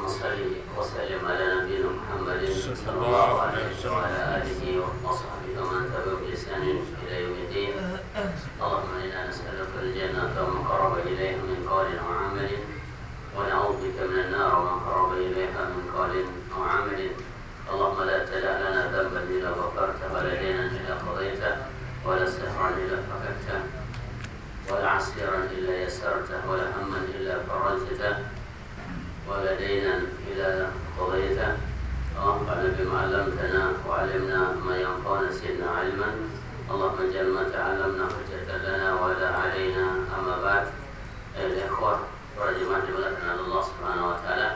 وصلي وسلم على نبينا محمد صلى الله عليه وعلى آله وصحبه ومن تبعهم بإحسان إلى يوم الدين. اللهم إنا نسألك الجنة وما قرب إليها من قول وعمل، ونعوذ بك من النار وما قرب إليها من قول وعمل. اللهم لا تدع لنا ذنبا إلا غفرته، ولا دينا إلا قضيته، ولا سهرا إلا فككته، ولا عسيرا إلا يسرته، ولا هما إلا فرجته، ولا دينا إلا قضيته. اللهم انفعنا بما علمتنا وعلمنا ما ينفعنا زدنا علما. اللهم اجعل ما تعلمنا حجة لنا ولا علينا. أما بعد، أيها الإخوة والجماعة dimulakan Allah Subhanahu wa taala,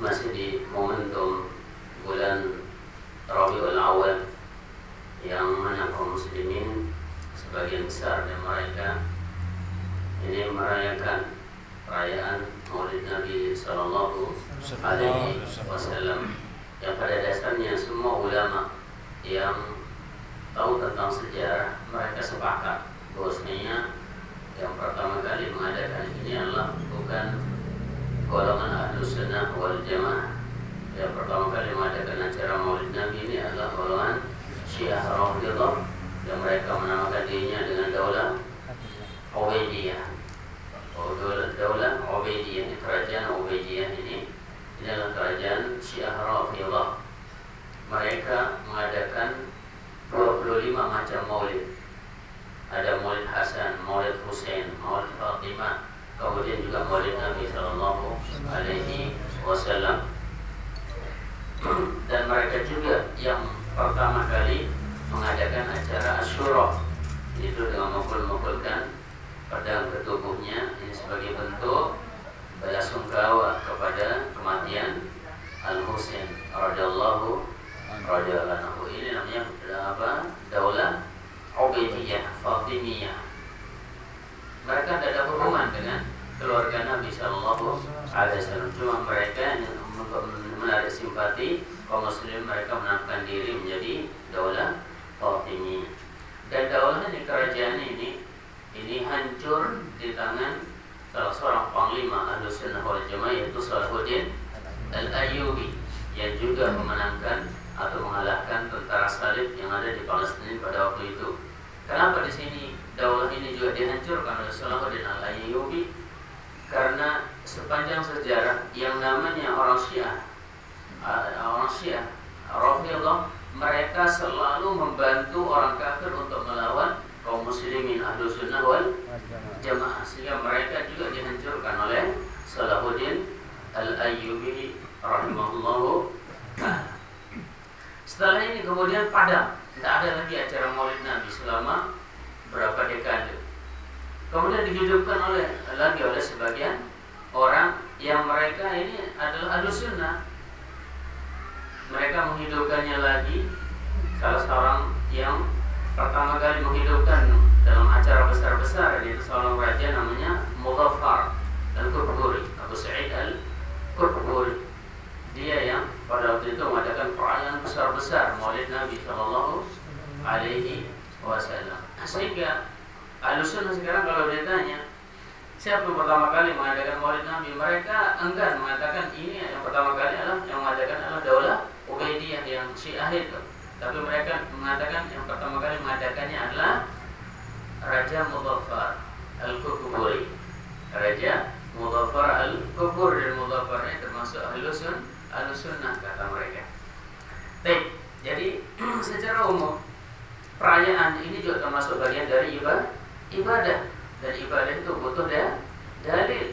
masih di momentum bulan Rabiul Awal yang mana kaum muslimin sebagian besar dari mereka ini merayakan perayaan Maulid Nabi Sallallahu Alaihi Wasallam, yang pada dasarnya semua ulama yang tahu tentang sejarah mereka sepakat bahwasanya yang pertama kali mengadakan ini adalah bukan golongan Ahlus Sunnah wal Jamaah. Yang pertama kali mengadakan acara Maulid Nabi ini adalah golongan Syiah Rafidhah, yang mereka menamakan dirinya dengan Daulah Ubaidiyah. Daulah Ubaidiyah, kerajaan Ubaidiyah ini adalah kerajaan Syiah Rafidhah. Mereka mengadakan 25 macam maulid. Ada Maulid Hasan, Maulid Husain, Maulid Fatimah, kemudian juga Maulid Nabi Sallallahu Alaihi Wasallam. Dan mereka juga yang pertama kali mengadakan acara Asyura, itu dengan memukul-mukulkan pedang ke tubuhnya, ini sebagai bentuk belasungkawa kepada kematian Al-Husain radhiyallahu anhu. Ini namanya apa? Daulah Ubaidiyah, Fatimiyah. Mereka tidak ada hubungan dengan keluarga Nabi Sallallahu Alaihi Wasallam. Cuma mereka menarik simpati kaum muslim, mereka menamakan diri menjadi Daulah Fatimiyah. Dan daulah di kerajaan ini hancur di tangan salah seorang panglima Ahlus Sunnah wal Jamaah, yaitu Salahuddin Al-Ayyubi, yang juga memenangkan atau mengalahkan tentara Salib yang ada di Palestina pada waktu itu. Kenapa di sini daulah ini juga dihancurkan oleh Salahuddin Al-Ayyubi? Karena sepanjang sejarah yang namanya orang Syiah Rafidhah, mereka selalu membantu orang kafir untuk melawan kaum muslimin Ahlus Sunnah wal Jamaah, sehingga mereka juga dihancurkan oleh Salahuddin Al-Ayyubi rahimahullahu ta'ala. Setelah ini kemudian padam, tidak ada lagi acara Maulid Nabi selama berapa dekade. Kemudian dihidupkan lagi oleh sebagian orang yang mereka ini adalah Ahlus Sunnah. Mereka menghidupkannya lagi. Salah seorang yang pertama kali menghidupkan dalam acara besar-besar, yaitu seorang raja namanya Muzaffar Al-Qurquri, Abu Sa'id Al-Qurquri. Dia yang pada waktu itu mengadakan perayaan besar-besar Maulid Nabi Sallallahu Alaihi Wasallam. Sehingga Ahlus Sunnah sekarang kalau ditanya siapa yang pertama kali mengadakan Maulid Nabi, mereka enggan mengatakan ini yang pertama kali adalah yang mengadakan adalah Daulah Ubaidiyah yang Syiah itu. Tapi mereka mengatakan yang pertama kali mengadakannya adalah Raja Muzaffar Al-Qurquri. Raja Muzaffar Al-Qurquri, dan Muzaffar ini termasuk Ahlus Sunnah kata mereka. Baik, jadi secara umum perayaan ini juga termasuk bagian dari ibadah, dan ibadah itu butuh dalil.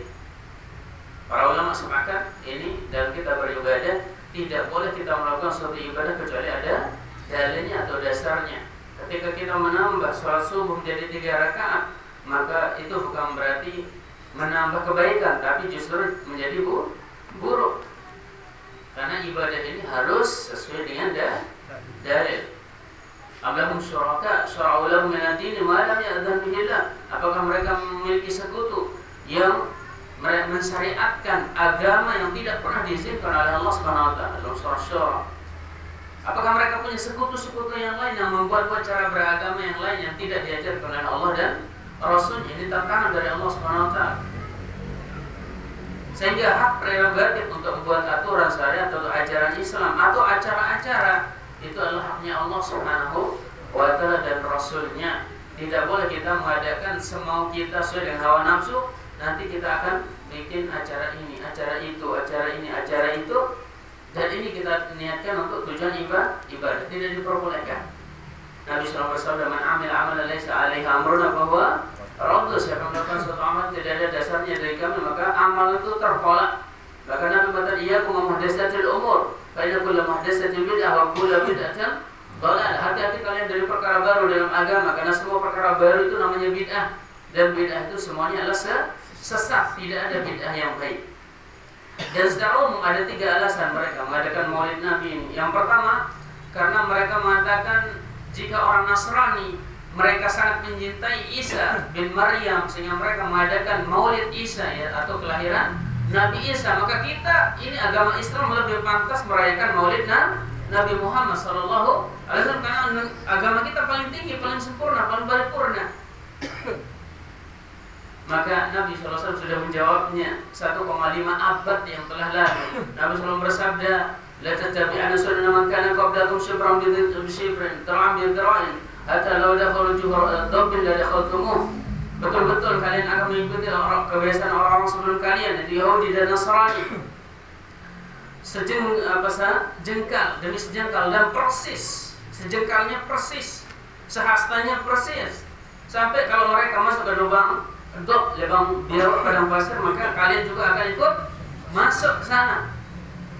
Para ulama sepakat ini dalam kita beribadah tidak boleh kita melakukan suatu ibadah kecuali ada dalilnya atau dasarnya. Ketika kita menambah sholat subuh menjadi 3 rakaat, maka itu bukan berarti menambah kebaikan, tapi justru menjadi buruk. Karena ibadah ini harus sesuai dengan dalil. Amlahum syuraka syara'u lahum min ad-din ma lam ya'dhan bihi Allah. Apakah mereka memiliki sekutu yang mensyariatkan agama yang tidak pernah diizinkan oleh Allah Subhanahu wa taala dalam surah Syura? Apakah mereka punya sekutu-sekutu yang lain yang membuat cara beragama yang lain yang tidak diajarkan oleh Allah dan Rasul? Ini tantangan dari Allah Subhanahu wa taala. Sehingga hak prerogatif untuk membuat aturan syariat atau ajaran Islam atau acara-acara itu adalah haknya Allah Subhanahu wa Ta'ala dan Rasulnya. Tidak boleh kita mengadakan semau kita sesuai dengan hawa nafsu. Nanti kita akan bikin acara ini, acara itu, acara ini, acara itu, dan ini kita niatkan untuk tujuan ibadah, tidak diperbolehkan. Nabi SAW bersabda, "Man 'amila 'amalan laisa 'alaihi amruna fahuwa raddun." Siapa melakukan suatu amal tidak ada dasarnya dari kami, maka amal itu tertolak. Bahkan Nabi berkata, "Iyyakum wa muhdatsatil umur, fa inna kulla muhdatsatin bid'ah wa kullu bid'atin dhalalah." Hati-hati kalian dari perkara baru dalam agama, karena semua perkara baru itu namanya bid'ah, dan bid'ah itu semuanya adalah sesat, tidak ada bid'ah yang baik. Dan secara umum ada 3 alasan mereka mengadakan Maulid Nabi ini. Yang pertama, karena mereka mengatakan jika orang Nasrani mereka sangat mencintai Isa bin Maryam sehingga mereka mengadakan Maulid Isa ya, atau kelahiran Nabi Isa, maka kita ini agama Islam lebih pantas merayakan Maulid Nabi Muhammad SAW karena agama kita paling tinggi, paling sempurna, paling paripurna. Maka Nabi SAW sudah menjawabnya 1,5 abad yang telah lalu. Nabi SAW bersabda, "La tattabi'anna sunana man kana qablakum shibran bi shibrin, dir'an bi dir'in, hatta law dakhalu juhra dabbin la dakhaltumuh." Betul-betul kalian akan mengikuti kebiasaan orang-orang sebelum kalian, yaitu Yahudi dan Nasrani. Jengkal demi sejengkal dan persis, sejengkalnya persis, sehastanya persis. Sampai kalau mereka masuk ke lubang biar padang pasir, maka kalian juga akan ikut masuk ke sana.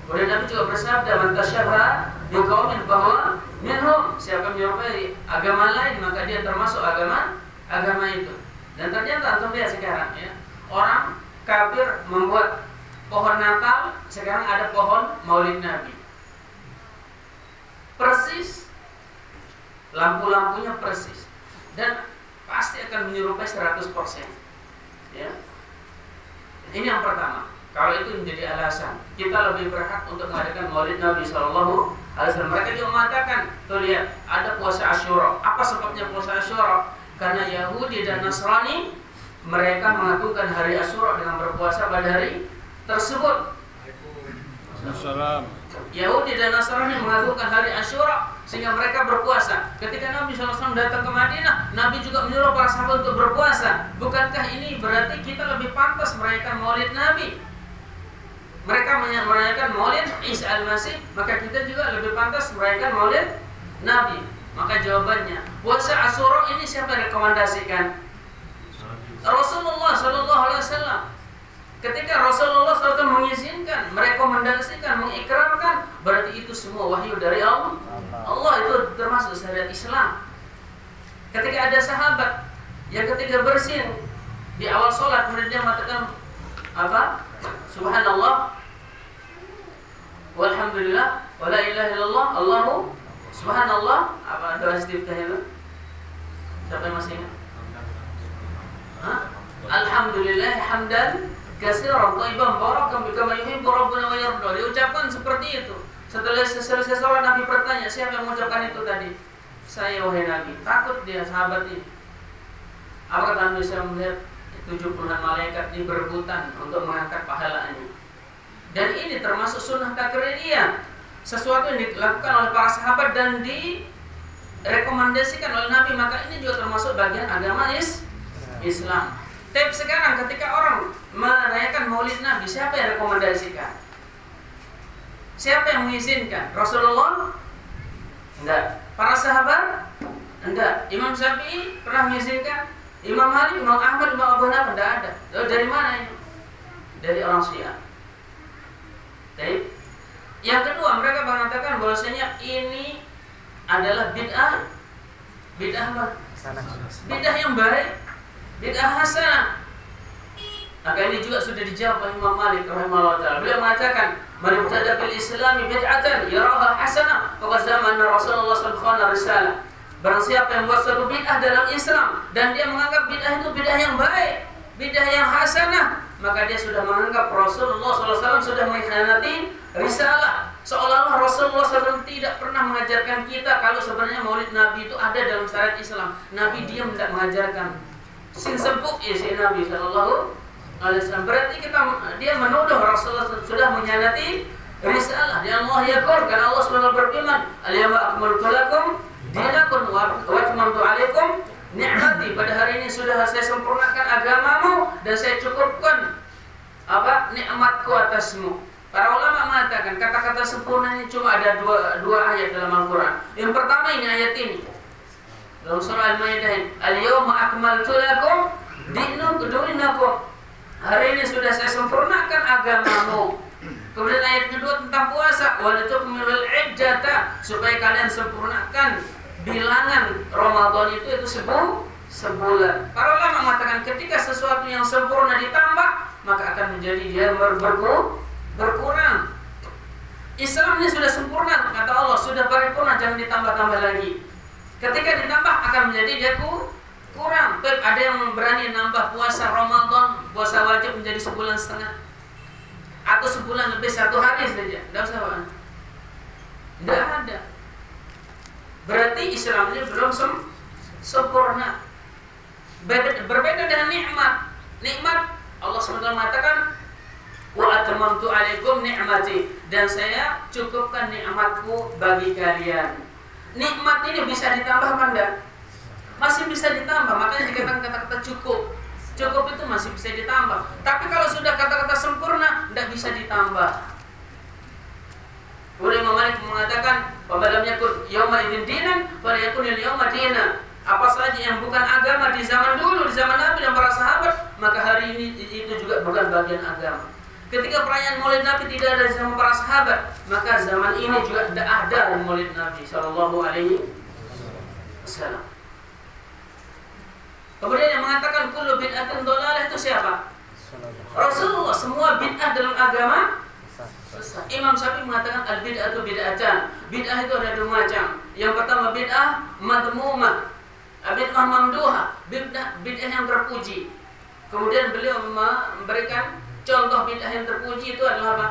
Kemudian Nabi juga bersabda, "Man tasyabbaha biqaumin fahuwa minhum." Siapa menyerupai agama lain, maka dia termasuk agama itu. Dan ternyata antum lihat sekarang ya, orang kafir membuat pohon Natal, sekarang ada pohon Maulid Nabi. Persis, lampu-lampunya persis, dan pasti akan menyerupai 100%. Ya. Ini yang pertama. Kalau itu menjadi alasan, kita lebih berhak untuk mengadakan Maulid Nabi SAW. Mereka juga mengatakan, tuh lihat, ada puasa Asyura. Apa sebabnya puasa Asyura? Karena Yahudi dan Nasrani mereka mengagungkan hari Asyura dengan berpuasa pada hari tersebut. Assalam. Yahudi dan Nasrani mengagungkan hari Asyura sehingga mereka berpuasa. Ketika Nabi SAW datang ke Madinah, Nabi juga menyuruh para sahabat untuk berpuasa. Bukankah ini berarti kita lebih pantas merayakan Maulid Nabi? Mereka merayakan Maulid Isa Al-Masih, maka kita juga lebih pantas merayakan Maulid Nabi. Maka jawabannya, puasa Asyura ini siapa yang rekomendasikan? Rasulullah SAW. Ketika Rasulullah SAW mengizinkan, merekomendasikan, mengikrarkan, berarti itu semua wahyu dari Allah. Allah itu termasuk syariat Islam. Ketika ada sahabat yang ketika bersin di awal sholat, kemudian dia mengatakan apa? Subhanallah, walhamdulillah, wa la ilaha illallah, Allahu subhanallah. Apa doa istiftah itu? Siapa yang masih ingat? Alhamdulillah hamdan katsiran thayyiban barakan bika ma yuhibbu rabbuna wa yarda. Diucapkan seperti itu. Setelah selesai sholat, Nabi bertanya, siapa yang mengucapkan itu tadi? Saya, wahai Nabi. Takut dia sahabat ini. Apa kata Nabi SAW? Melihat 70-an malaikat ini berebutan untuk mengangkat pahalanya. Dan ini termasuk sunnah takririyah, sesuatu yang dilakukan oleh para sahabat dan direkomendasikan oleh Nabi. Maka ini juga termasuk bagian agama Islam. Tapi sekarang ketika orang merayakan Maulid Nabi, siapa yang rekomendasikan? Siapa yang mengizinkan? Rasulullah? Enggak. Para sahabat? Enggak. Imam Syafi'i pernah mengizinkan? Imam Malik, Imam Ahmad, Imam Abu Hanifah? Enggak ada. Lalu dari mana ini? Dari orang Syiah. Baik. Yang kedua, mereka mengatakan bahwasanya ini adalah bid'ah. Bid'ah apa? Bid'ah yang baik, bid'ah hasanah. Maka ini juga sudah dijawab oleh Imam Malik rahimahullah ta'ala. Beliau mengatakan, "Man ibtada fil Islami bid'atan yaraha hasanah, faqad zama anna Rasulullah sallallahu alaihi wasallam." Barang siapa yang buat suatu bid'ah dalam Islam dan dia menganggap bid'ah itu bid'ah yang baik, bid'ah yang hasanah, maka dia sudah menganggap Rasulullah SAW sudah mengkhianati risalah. Seolah-olah Rasulullah SAW tidak pernah mengajarkan kita kalau sebenarnya Maulid Nabi itu ada dalam syariat Islam. Nabi diam tidak mengajarkan. Sin sebut si Nabi alaihissalam. Berarti dia menuduh Rasulullah sudah mengkhianati risalah. Yang Allah yaqul, karena Allah SWT berfirman, "Al-yawma akmaltu lakum dinakum wa atmamtu 'alaikum ni'mati." Pada hari ini sudah saya sempurnakan agamamu dan saya cukupkan nikmatku atasmu. Para ulama mengatakan kata-kata sempurna ini cuma ada dua ayat dalam Al-Quran. Yang pertama ini ayat ini dalam surah Al-Maidah, "Al-yawma akmaltu lakum dinakum." Hari ini sudah saya sempurnakan agamamu. Kemudian ayat kedua tentang puasa, "Walitukmilul iddata," supaya kalian sempurnakan bilangan Ramadan itu sebulan. Para ulama mengatakan ketika sesuatu yang sempurna ditambah, maka akan menjadi dia berkurang. Islam ini sudah sempurna, kata Allah, sudah paripurna, jangan ditambah-tambah lagi. Ketika ditambah akan menjadi dia kurang. Ada yang berani nambah puasa Ramadan, puasa wajib menjadi sebulan setengah, atau sebulan lebih 1 hari saja. Tidak usah, Pak. Tidak ada. Berarti Islam ini belum sempurna. Berbeda dengan nikmat. Nikmat Allah SWT mengatakan, "Wa atmamtu 'alaikum ni'mati," dan saya cukupkan nikmatku bagi kalian. Nikmat ini bisa ditambah apa enggak? Masih bisa ditambah. Makanya dikatakan kata-kata cukup. Cukup itu masih bisa ditambah. Tapi kalau sudah kata-kata sempurna, tidak bisa ditambah. Imam Malik mengatakan, "Falam yakun yauma idzin dinan, fala yakun al-yauma dinan." Apa saja yang bukan agama di zaman dulu, di zaman Nabi dan para sahabat, maka hari ini itu juga bukan bagian agama. Ketika perayaan Maulid Nabi tidak ada di zaman para sahabat, maka zaman ini juga tidak ada Maulid Nabi sallallahu alaihi wasallam. Kemudian yang mengatakan kullu bid'atin dhalalah itu siapa? Rasulullah. Semua bid'ah dalam agama sesat. Imam Syafi'i mengatakan al-bid'atu bid'atan. Bid'ah itu ada 2 macam. Yang pertama bid'ah madmumah, bid'ah mamduha, bid'ah yang terpuji. Kemudian beliau memberikan contoh bid'ah yang terpuji itu adalah apa?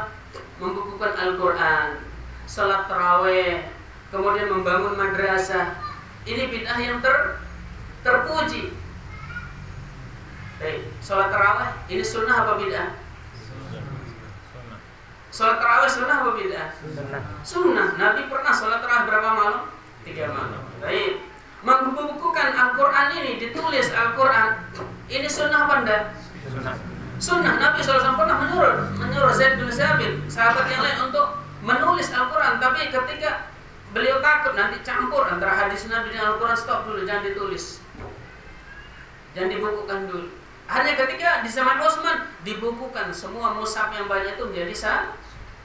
Membukukan Al-Quran, salat tarawih, kemudian membangun madrasah. Ini bid'ah yang terpuji. Salat tarawih ini sunnah apa bid'ah? Salat tarawih sunnah apa bid'ah? Sunnah. Nabi pernah salat tarawih berapa malam? 3 malam. Baik. Membukukan Al-Quran ini, ditulis Al-Quran, ini sunnah apa enggak? Sunnah. Nabi SAW pernah menyuruh Zaid bin Sabit, sahabat yang lain, untuk menulis Al-Quran. Tapi ketika beliau takut nanti campur antara hadis Nabi dan Al-Quran, stop dulu, jangan ditulis, jangan dibukukan dulu. Hanya ketika di zaman Utsman dibukukan semua mushaf yang banyak itu menjadi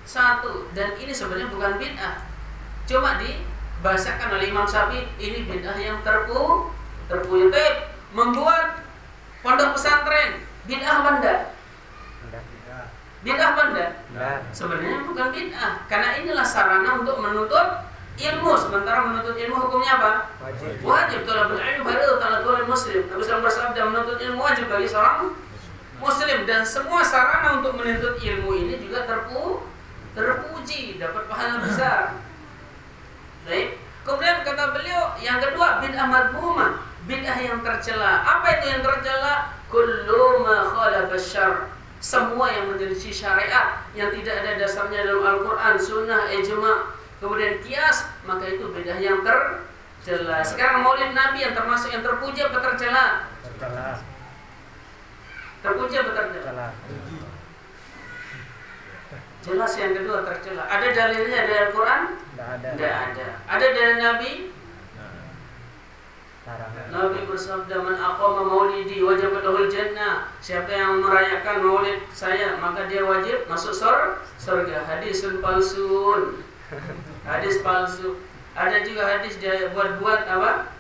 satu. Dan ini sebenarnya bukan bid'ah, cuma dibahasakan oleh Imam Syafi'i, ini bid'ah yang terpuji. Membuat pondok pesantren bid'ah apa enggak? Bid'ah apa enggak? Sebenarnya bukan bid'ah, karena inilah sarana untuk menuntut ilmu. Sementara menuntut ilmu hukumnya apa? Wajib. Thalabul ilmi fardhu ala kulli muslim. Nabi SAW bersabda, menuntut ilmu wajib bagi seorang muslim. Dan semua sarana untuk menuntut ilmu ini juga terpuji, dapat pahala besar. Baik. Kemudian kata beliau yang kedua, bid'ah madhmumah, bid'ah yang tercela. Apa itu yang tercela? Kullu ma khalafa syar', semua yang menyelisih syariat, yang tidak ada dasarnya dalam Al-Quran, sunnah, ijma', kemudian kias, maka itu bid'ah yang tercela. Sekarang Maulid Nabi yang termasuk yang terpuji atau tercela? Terpuji atau tercela? Jelas yang kedua tercela. Ada dalilnya dari Al-Quran? Tidak ada. Ada dari Nabi? Nabi bersabda, "Man aqama maulidi wajabat lahul jannah." Siapa yang merayakan maulid saya, maka dia wajib masuk surga. Hadisun palsun. Hadis palsu. Ada juga hadis dia buat apa?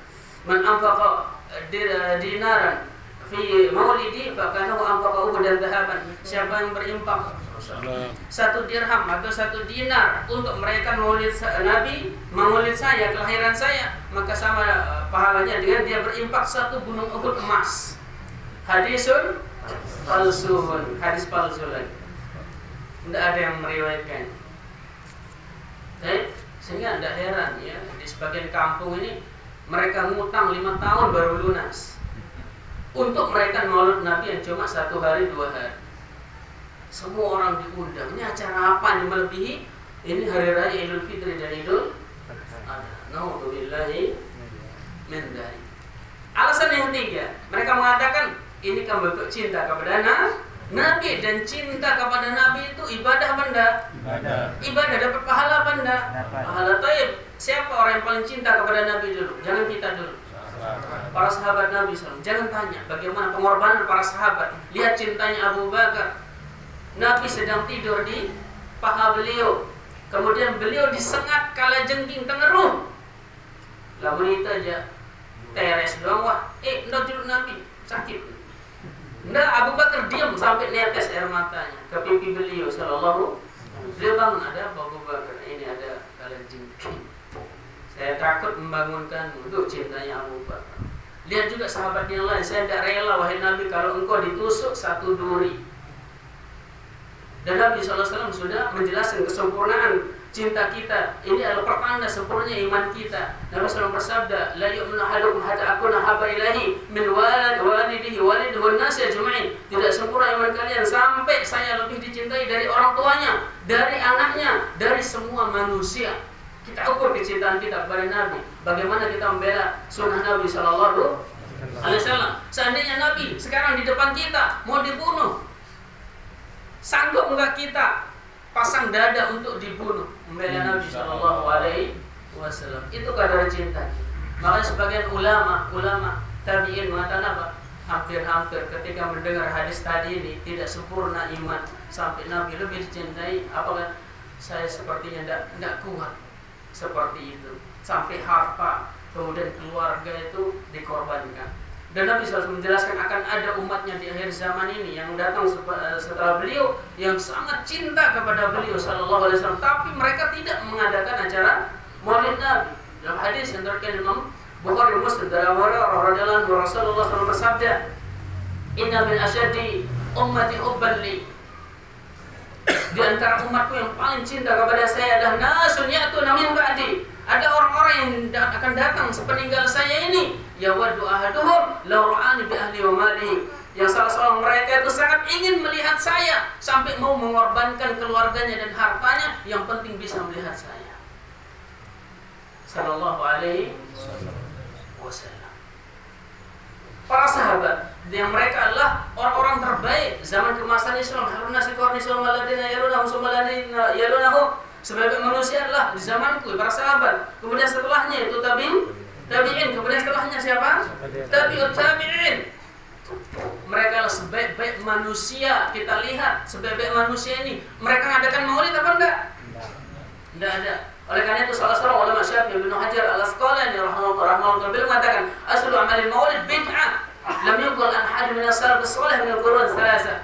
Man anfaqa dinaran fi maulidi fakanahu anfaqa uhudan dhahaban. Siapa yang berimpak 1 dirham atau 1 dinar untuk merayakan maulid Nabi, maulid saya, kelahiran saya, maka sama pahalanya dengan dia berimpak 1 gunung Uhud emas. Hadisun palsun. Hadis palsu lagi. Tidak ada yang meriwayatkan. Sehingga tidak heran ya, di sebagian kampung ini mereka ngutang 5 tahun baru lunas. untuk merayakan Maulid Nabi yang cuma 1 hari 2 hari. Semua orang diundang. Ini acara apa nih melebihi? Ini hari raya Idul Fitri dan Idul Adha. Nauzubillahi min dzalik. Alasan yang ketiga, mereka mengatakan ini kan bentuk cinta kepada Nabi, dan cinta kepada Nabi itu ibadah apa enggak? Ibadah dapat pahala apa enggak? Pahala. Taib. Siapa orang yang paling cinta kepada Nabi dulu? Jangan kita dulu. Para sahabat Nabi SAW. Jangan tanya bagaimana pengorbanan para sahabat. Lihat cintanya Abu Bakar. Nabi sedang tidur di paha beliau, kemudian beliau disengat kalajengking tengeruh. Lalu itu aja teres doang, wah, enggak juluk Nabi, sakit. Enggak, Abu Bakar diam sampai netes air matanya ke pipi beliau sallallahu. Beliau bangun, ada apa Abu Bakar? Ini ada kalajengking. Saya takut membangunkan untuk cintanya Abu Bakar. Lihat juga sahabat yang lain, saya tidak rela wahai Nabi kalau engkau ditusuk 1 duri. Dan Nabi SAW sudah menjelaskan kesempurnaan cinta kita. Ini adalah pertanda sempurnanya iman kita. Nabi SAW bersabda, la yu'minu ahadukum hatta akuna habba ilahi min walidihi walidihi wan nasi ajma'in. Tidak sempurna iman kalian sampai saya lebih dicintai dari orang tuanya, dari anaknya, dari semua manusia. Kita ukur kecintaan kita kepada Nabi. Bagaimana kita membela sunnah Nabi SAW. Seandainya Nabi sekarang di depan kita mau dibunuh, sanggup enggak kita pasang dada untuk dibunuh membela Nabi Shallallahu Alaihi Wasallam? Itu kadar cinta. Makanya sebagian ulama tabiin mengatakan apa? Hampir-hampir ketika mendengar hadis tadi ini tidak sempurna iman sampai Nabi lebih dicintai. Apakah saya sepertinya tidak kuat seperti itu sampai harta kemudian keluarga itu dikorbankan. Dan Nabi SAW menjelaskan akan ada umatnya di akhir zaman ini yang datang setelah beliau yang sangat cinta kepada beliau Sallallahu Alaihi Wasallam, tapi mereka tidak mengadakan acara Maulid Nabi. Dalam hadis yang diriwayatkan Imam Bukhari Muslim dari Abu Hurairah radhiyallahu anhu, Rasulullah SAW bersabda, "Inna min asyaddi ummati hubban li." Di antara umatku yang paling cinta kepada saya adalah nasun ya'tuna min ba'di. Ada orang-orang yang akan datang sepeninggal saya ini, yawaddu ahaduhum law ra'ani bi ahli wa mali. Yang salah seorang mereka itu sangat ingin melihat saya sampai mau mengorbankan keluarganya dan hartanya, yang penting bisa melihat saya. Sallallahu alaihi wasallam. Para sahabat yang mereka adalah orang-orang terbaik zaman keemasan Islam. Harun nasiqorni sulmaladina yalunahum sulmaladina yalunahum. Sebagai manusia adalah di zamanku para sahabat. Kemudian setelahnya itu tabi'in. Kemudian setelahnya siapa? Tabi'ut tabi'in. Mereka adalah sebaik-baik manusia. Kita lihat sebaik-baik manusia ini, mereka mengadakan maulid apa enggak? Enggak ada. Oleh karena itu salah seorang ulama Syafi'i Ibnu Hajar Al-Asqalani rahimahullah beliau mengatakan, aslu amalil maulid bid'ah. Lam yuqal an ahad min as-salaf as-salih min al-qurun thalatha.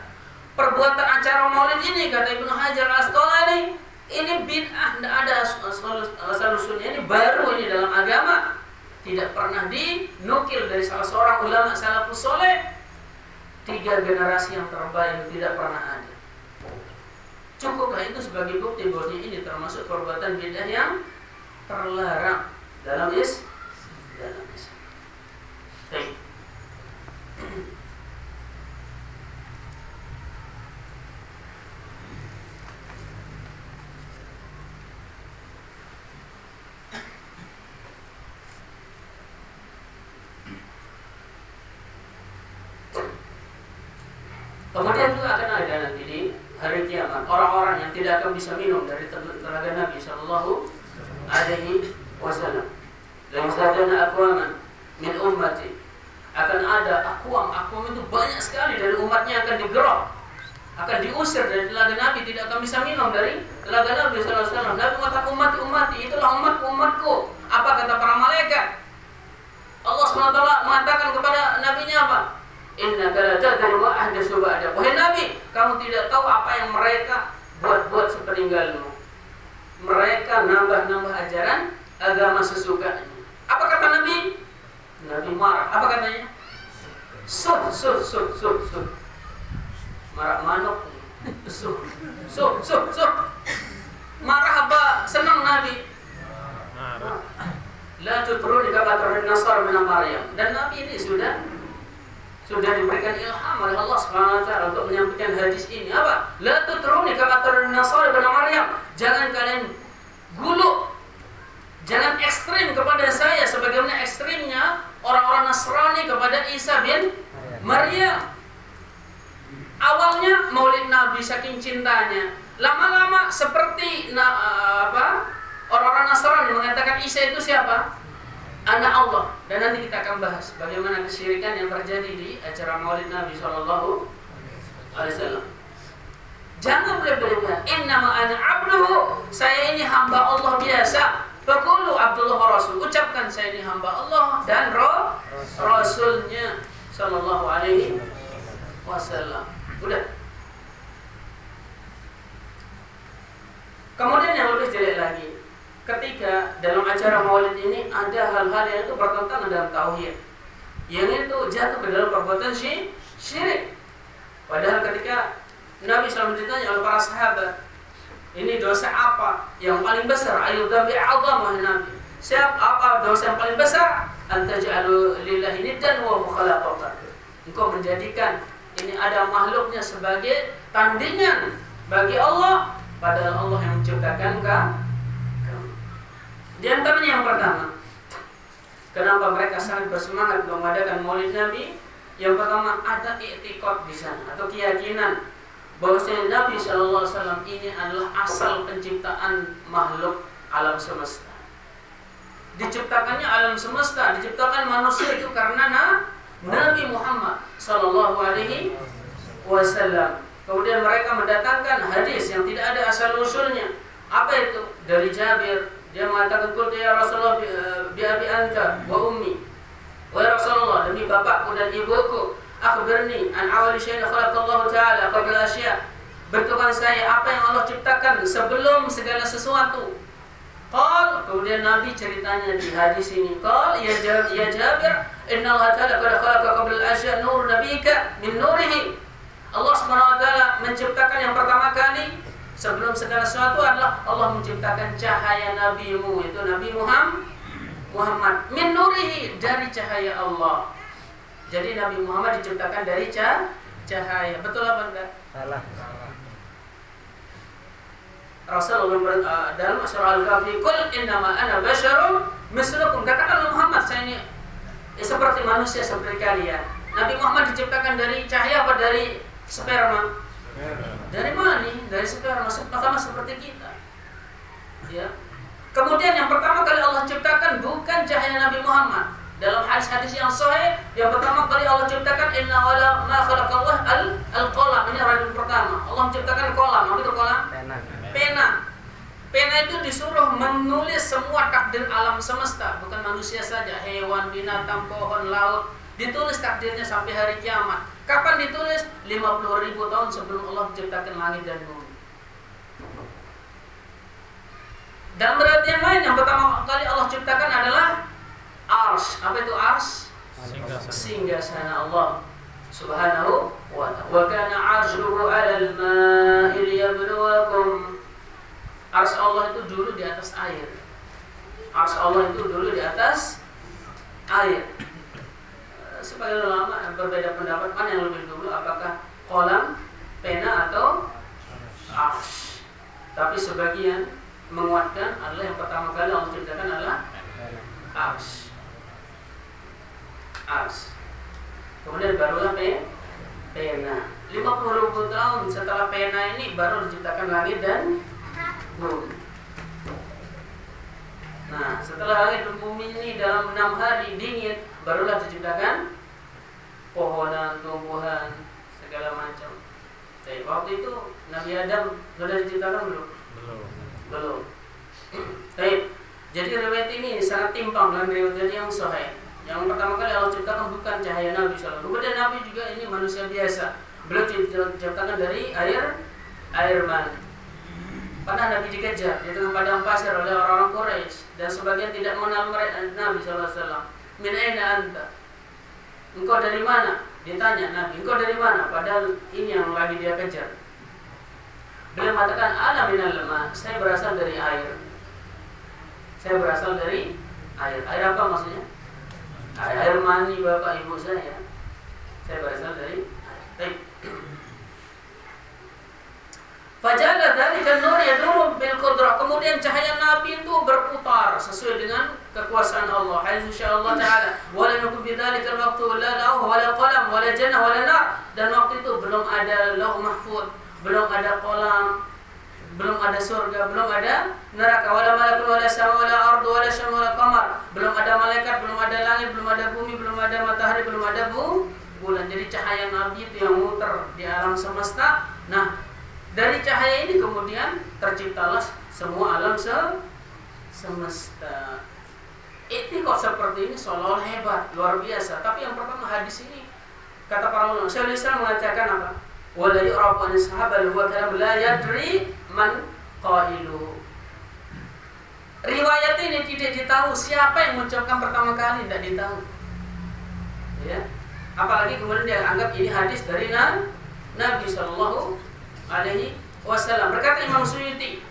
Perbuatan acara maulid ini, kata Ibnu Hajar Al-Asqalani, ini bid'ah, tidak ada asal-usulnya, ini baru ini dalam agama. Tidak pernah dinukil dari salah seorang ulama salafus saleh. 3 generasi yang terbaik tidak pernah ada. Cukuplah itu sebagai bukti bahwa ini termasuk perbuatan bid'ah yang terlarang dalam Islam. Baik. Kemudian juga akan ada nanti di hari kiamat orang-orang yang tidak akan bisa minum dari tenaga Nabi Sallallahu Alaihi Wasallam. Dan sadana aqwaman min ummati, akan ada akwam itu banyak sekali dari umatnya akan digerok, akan diusir dari telaga Nabi, tidak akan bisa minum dari telaga Nabi Sallallahu Alaihi Wasallam. Nabi mengatakan ummati, itulah umatku. Apa kata para malaikat? Allah SWT mengatakan kepada nabinya apa? Innaka la tadri ma ahdatsu ba'dak. Wahai Nabi, kamu tidak tahu apa yang mereka buat sepeninggalmu. Mereka nambah ajaran agama sesukanya. Apa kata Nabi? Nabi marah. Apa katanya? Sur. Marah manuk. Sur. Marah apa? Senang Nabi. Marah. La tutruni kama turun Nasr min Maryam. Dan Nabi ini sudah sudah diberikan ilham oleh Allah Subhanahu wa taala untuk menyampaikan hadis ini. Apa? La tutruni kama tarun Nasara ibn Maryam. Jangan kalian guluk, jangan ekstrim kepada saya sebagaimana ekstrimnya orang-orang Nasrani kepada Isa bin Maryam. Awalnya Maulid Nabi saking cintanya, lama-lama seperti orang-orang Nasrani mengatakan Isa itu siapa? Anak Allah. Dan nanti kita akan bahas bagaimana kesyirikan yang terjadi di acara Maulid Nabi Shallallahu Alaihi Wasallam. Jangan berlebihan. Innama ana abduhu. Saya ini hamba Allah biasa. Faqulu Abdullah wa Rasul. Ucapkan saya ini hamba Allah dan Rasulnya Shallallahu Alaihi Wasallam. Udah. Kemudian yang lebih jelek lagi, ketika dalam acara maulid ini ada hal-hal yang itu bertentangan dalam tauhid, yang itu jatuh ke dalam perbuatan syirik. Padahal ketika Nabi SAW ditanya oleh para sahabat, ini dosa apa yang paling besar? Ayu dzambi a'dzam wahai Nabi. Siapa apa dosa yang paling besar? Antaj'alu lillahi niddan wa mukhalaqatan. Engkau menjadikan ini ada makhluknya sebagai tandingan bagi Allah, padahal Allah yang menciptakan kamu. Di antaranya yang pertama, kenapa mereka sangat bersemangat mengadakan Maulid Nabi? Yang pertama, ada i'tiqad di sana atau keyakinan bahwasanya Nabi SAW ini adalah asal penciptaan makhluk alam semesta. Diciptakannya alam semesta, diciptakan manusia itu karena Nabi Muhammad SAW. Kemudian mereka mendatangkan hadis yang tidak ada asal usulnya. Apa itu? Dari Jabir, dia mengatakan, qultu ya Rasulullah bi abi anta wa ummi. Wahai Rasulullah, demi bapakku dan ibuku, akhbirni an awwali syai'in khalaqallahu ta'ala qabla asya'. Beritahukan saya apa yang Allah ciptakan sebelum segala sesuatu. Qal, kemudian Nabi ceritanya di hadis ini. Qal, ya Jabir, inna Allah ta'ala qad khalaqa qabla asya' nur nabiyika min nurihi. Allah Subhanahu wa taala menciptakan yang pertama kali sebelum segala sesuatu adalah Allah menciptakan cahaya nabimu, itu Nabi Muhammad min nurihi, dari cahaya Allah. Jadi Nabi Muhammad diciptakan dari cahaya. Betul apa enggak? Salah. Rasulullah dalam surah Al-Kahfi, qul innama ana basyarum mislukum. Katakan Muhammad, saya ini seperti manusia seperti kalian. Nabi Muhammad diciptakan dari cahaya apa dari sperma? Dari mani, dari sperma, sama seperti kita. Ya. Kemudian yang pertama kali Allah ciptakan bukan cahaya Nabi Muhammad. Dalam hadis-hadis yang sahih, yang pertama kali Allah ciptakan inna wala ma khalaqallah al-qalam. Ini hadis pertama. Allah menciptakan qalam. Apa itu qalam? Pena. Pena itu disuruh menulis semua takdir alam semesta, bukan manusia saja, hewan, binatang, pohon, laut. Ditulis takdirnya sampai hari kiamat. Kapan ditulis? 50.000 tahun sebelum Allah menciptakan langit dan bumi. Dalam berarti yang lain, yang pertama kali Allah ciptakan adalah Arsy. Apa itu Arsy? Singgasana Allah Subhanahu wa ta'ala. Wa kana 'arshuhu 'alal ma'i liyabluwakum. Arsy Allah itu dulu di atas air. Arsy Allah itu dulu di atas air. Sebagian ulama yang berbeda pendapat mana yang lebih dulu, apakah qalam, pena atau arsy. Tapi sebagian menguatkan adalah yang pertama kali Allah ciptakan adalah arsy. Kemudian barulah pena. 50.000 tahun setelah pena ini baru diciptakan langit dan bumi. Nah, setelah langit dan bumi ini dalam 6 hari dingin, barulah diciptakan pohonan, tumbuhan, segala macam. Jadi waktu itu Nabi Adam sudah diciptakan belum? Belum. Baik. Jadi riwayat ini sangat timpang dengan riwayat yang sahih. Yang pertama kali Allah ciptakan bukan cahaya Nabi SAW. Kemudian Nabi juga ini manusia biasa. Beliau diciptakan dari air mani. Pernah Nabi dikejar di tengah padang pasir oleh orang-orang Quraisy dan sebagian tidak mengenal Nabi SAW. Min aina anta? Engkau dari mana? Ditanya Nabi, engkau dari mana? Padahal ini yang lagi dia kejar. Beliau mengatakan, ana minal ma, saya berasal dari air. Saya berasal dari air. Air apa maksudnya? Air mani bapak ibu saya. Saya berasal dari baik. Faja'ala dzalika an-nur yaduru bil qudrah. Kemudian cahaya Nabi itu berputar sesuai dengan kekuasaan Allah. Haitsu sya'allahu ta'ala. Wa lam yakun bidzalika al-waqtu la lawh wa la qalam wa la jannah wa la nar. Dan waktu itu belum ada lauh mahfuz, belum ada qalam, belum ada surga, belum ada neraka, wala malakun wala sama wala ardu wala syamsu wala qamar. Belum ada malaikat, belum ada langit, belum ada bumi, belum ada matahari, belum ada bulan. Jadi cahaya Nabi itu yang muter di alam semesta. Nah, dari cahaya ini kemudian terciptalah semua alam semesta. I'tiqad seperti ini seolah-olah hebat, luar biasa. Tapi yang pertama hadis ini, kata para ulama, Syekhul Islam mengatakan apa? Wala yu'rafu an sahabal huwa kalam la yadri man qailu. Riwayat ini tidak ditahu siapa yang mengucapkan pertama kali, tidak ditahu. Ya. Apalagi kemudian dia anggap ini hadis dari Nabi sallallahu alaihi wasallam. Berkata Imam Suyuti,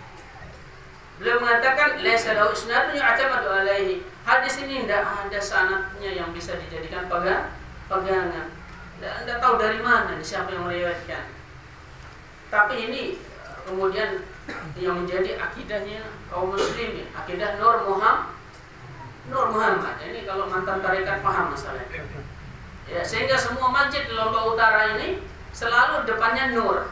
beliau mengatakan laisa lahu isnadun yu'tamadu alaihi. Hadis ini tidak ada sanadnya yang bisa dijadikan pegangan. Anda tahu dari mana siapa yang meriwayatkan. Tapi ini kemudian yang menjadi akidahnya kaum muslimin, akidah Nur Muhammad. Ini kalau mantan tarekat paham masalahnya. Ya, sehingga semua masjid di Lombok Utara ini selalu depannya Nur.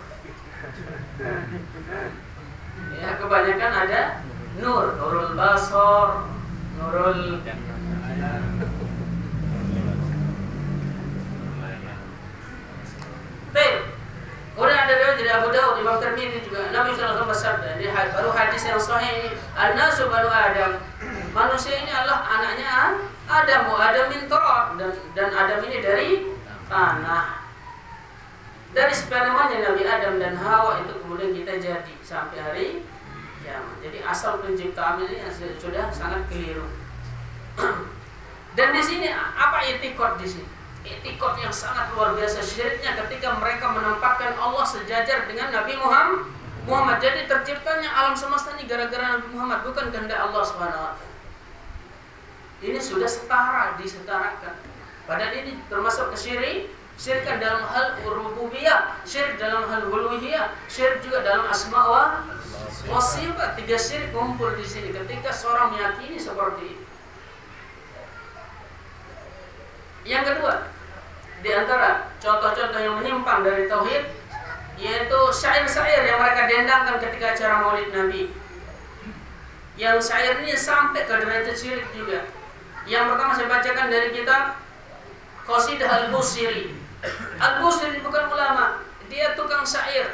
Ya, kebanyakan ada Nur, Nurul Basor, Nurul Baik. Kemudian ada riwayat dari Abu Daud, Imam Tirmidzi juga. Nabi sallallahu alaihi wasallam bersabda, ini baru hadis yang sahih ini, an-nasu banu Adam. Manusia ini adalah anaknya Adam, Adam min turab, dan Adam ini dari tanah. Dari spermanya Nabi Adam dan Hawa itu kemudian kita jadi sampai hari kiamat. Jadi asal penciptaan ini sudah sangat keliru. Dan di sini apa i'tiqad di sini? I'tiqad yang sangat luar biasa syiriknya ketika mereka menempatkan Allah sejajar dengan Nabi Muhammad. Jadi terciptanya alam semesta ini gara-gara Nabi Muhammad, bukan kehendak Allah Subhanahu wa taala. Ini sudah setara, disetarakan. Padahal ini termasuk kesyirikan dalam hal rububiyah, syirik dalam hal uluhiyah, syirik juga dalam asma wa sifat. Tiga syirik kumpul di sini ketika seorang meyakini seperti itu. Yang kedua, di antara contoh-contoh yang menyimpang dari tauhid, yaitu syair-syair yang mereka dendangkan ketika acara Maulid Nabi. Yang syair ini sampai ke derajat syirik juga. Yang pertama saya bacakan dari kitab Qasidah Al-Busiri. Al-Busiri bukan ulama, dia tukang syair.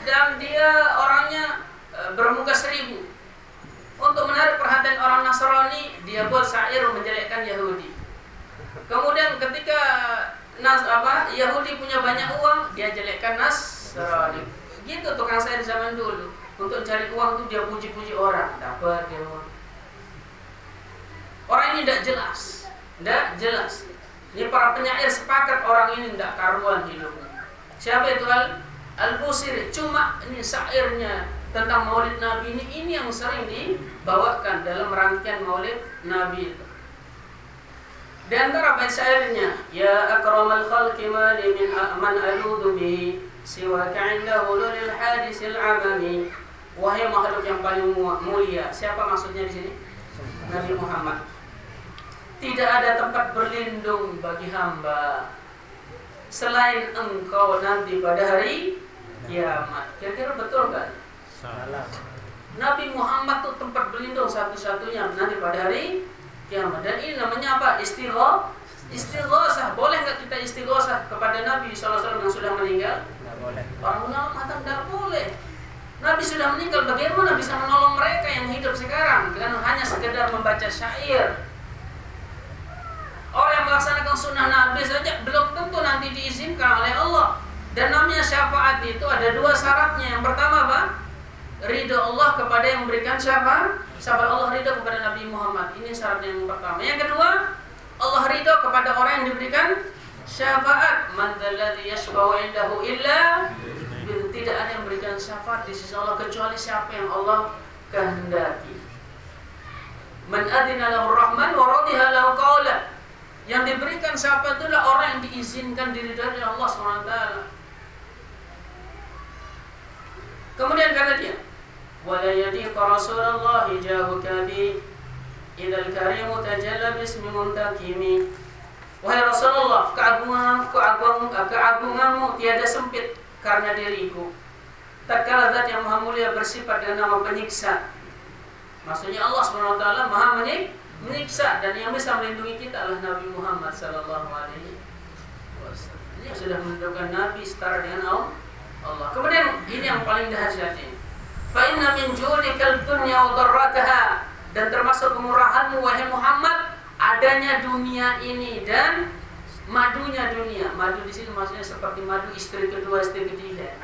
Dan dia orangnya bermuka seribu. Untuk menarik perhatian orang Nasrani, dia buat syair menjelekkan Yahudi. Kemudian ketika Yahudi punya banyak uang, dia jelekkan Nasrani. Gitu tukang syair zaman dulu. Untuk cari uang itu dia puji-puji orang, dapat dia uang. Orang ini tidak jelas. Ini para penyair sepakat orang ini tidak karuan hidupnya. Siapa itu Al-Busiri? Cuma ini syairnya tentang Maulid Nabi ini yang sering dibawakan dalam rangkaian Maulid Nabi itu. Di antara bait syairnya, ya akramal khalqi mali min man aludu bihi siwaka 'inda hulul hadisil 'amami. Wahai makhluk yang paling mulia. Siapa maksudnya di sini? Nabi Muhammad. Tidak ada tempat berlindung bagi hamba selain engkau nanti pada hari kiamat. Kira-kira betul kan? Salah. Nabi Muhammad itu tempat berlindung satu-satunya nanti pada hari kiamat. Dan ini namanya apa? Istighosah. Boleh nggak kita istighosah kepada Nabi SAW yang sudah meninggal? Tidak boleh. Para ulama mengatakan tidak boleh. Nabi sudah meninggal, bagaimana bisa menolong mereka yang hidup sekarang dengan hanya sekedar membaca syair? Orang yang melaksanakan sunnah Nabi saja belum tentu nanti diizinkan oleh Allah. Dan namanya syafaat itu ada dua syaratnya. Yang pertama apa? Ridho Allah kepada yang memberikan syafaat. Sahabat Allah ridho kepada Nabi Muhammad. Ini syarat yang pertama. Yang kedua, Allah ridho kepada orang yang diberikan syafaat. Man dzalladzi yashfa'u 'indahu illa tidak ada yang memberikan syafaat di sisi Allah kecuali siapa yang Allah kehendaki. Man adzina lahu rahman wa radiha lahu qawla. Yang diberikan syafaat itulah orang yang diizinkan diridhoi oleh Allah SWT. Kemudian kata dia, wala yadiqa Rasulullah jahuka bi idzal karimu tajalla bismi muntakimi. Wahai Rasulullah, keagunganmu tiada sempit karena diriku. Tatkala zat yang maha mulia bersifat dengan nama penyiksa. Maksudnya Allah SWT maha menyiksa, dan yang bisa melindungi kita adalah Nabi Muhammad sallallahu alaihi wasallam. Ini sudah menentukan Nabi setara dengan Allah. Kemudian ini yang paling dahsyat ini. Fa inna min judikal dunya wa dharrataha, dan termasuk kemurahanmu wahai Muhammad adanya dunia ini dan madunya dunia. Madu di sini maksudnya seperti madu istri kedua, istri ketiga.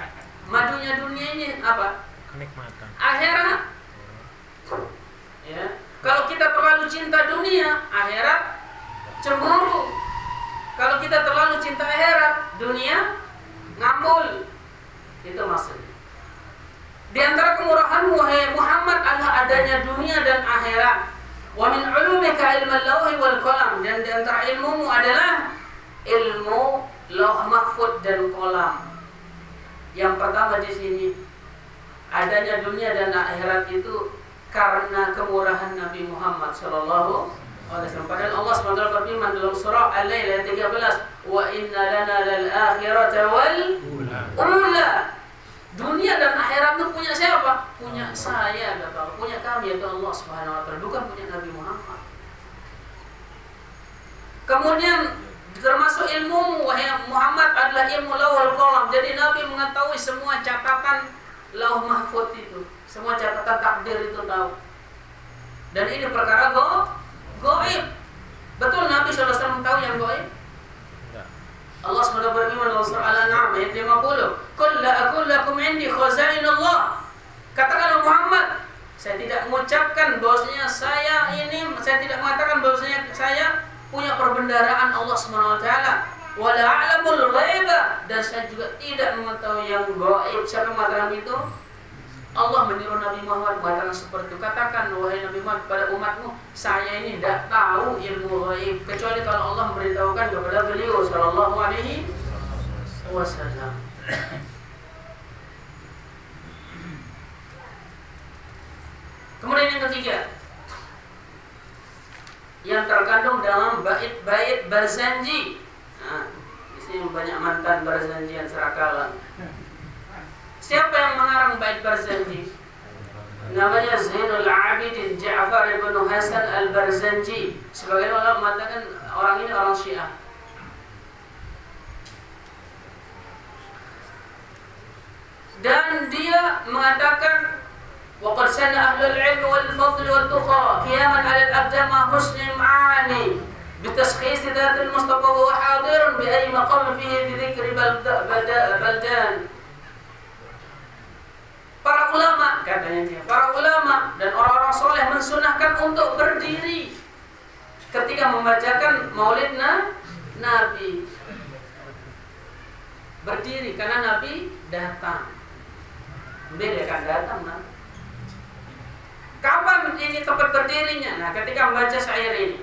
Madunya dunia ini apa? Kenikmatan. Akhirat. Ya. Kalau kita terlalu cinta dunia, akhirat cemburu. Kalau kita terlalu cinta akhirat, dunia ngambul. Itu maksudnya. Di antara kemurahanmu wahai Muhammad adalah adanya dunia dan akhirat. Wa min ulumika ilmu lauhi wal qalam, dan di antara ilmumu adalah ilmu lauh mahfuz dan qalam. Yang pertama di sini adanya dunia dan akhirat itu karena kemurahan Nabi Muhammad sallallahu alaihi wasallam. Padahal Allah SWT berfirman dalam surah Al-Lail ayat 13, wa inna lana lal akhirata wal ula. Dunia dan akhirat itu punya siapa? Punya saya, kata Allah. Punya kami, yaitu Allah Subhanahu wa taala, bukan punya Nabi Muhammad. Kemudian termasuk ilmu wahai Muhammad adalah ilmu lauhul qalam. Jadi Nabi mengetahui semua catatan lauh mahfuz itu, semua catatan takdir itu tahu. Dan ini perkara gaib. Betul Nabi SAW tahu yang gaib? Allah SWT berfirman dalam surah Al-An'am ayat 50, "Qul la aqul lakum 'indi khazainullah." Katakanlah Muhammad, saya tidak mengucapkan bahwasanya saya tidak mengatakan bahwasanya saya punya perbendaharaan Allah Subhanahu wa taala. Wa la a'lamul ghaiba, dan saya juga tidak mengetahui yang gaib. Siapa mengatakan itu? Allah menyuruh Nabi Muhammad mengatakan seperti itu. Katakan wahai Nabi Muhammad pada umatmu, saya ini tidak tahu ilmu gaib kecuali kalau Allah memberitahukan kepada beliau sallallahu alaihi wasallam. Kemudian yang ketiga, yang terkandung dalam bait-bait Barzanji. Nah, di sini banyak mantan Barzanjian serakalan. Siapa yang mengarang bait Barzanji? Namanya Zainul Abidin Ja'far ibn Hasan al-Barzanji. Sebagian ulama mengatakan orang ini orang Syiah. Dan dia mengatakan وقد سن أهل العلم والفضل والتقى قياما على الأبدان مع حسن المعاني بتشخيص ذات المصطفى وهو حاضر بأي مقام فيه بذكر بلدان. Para ulama, katanya dia, para ulama dan orang-orang soleh mensunahkan untuk berdiri ketika membacakan maulid Nabi. Berdiri karena Nabi datang. Membedakan datang Nabi. Kapan ini tempat berdirinya? Nah, ketika membaca syair ini.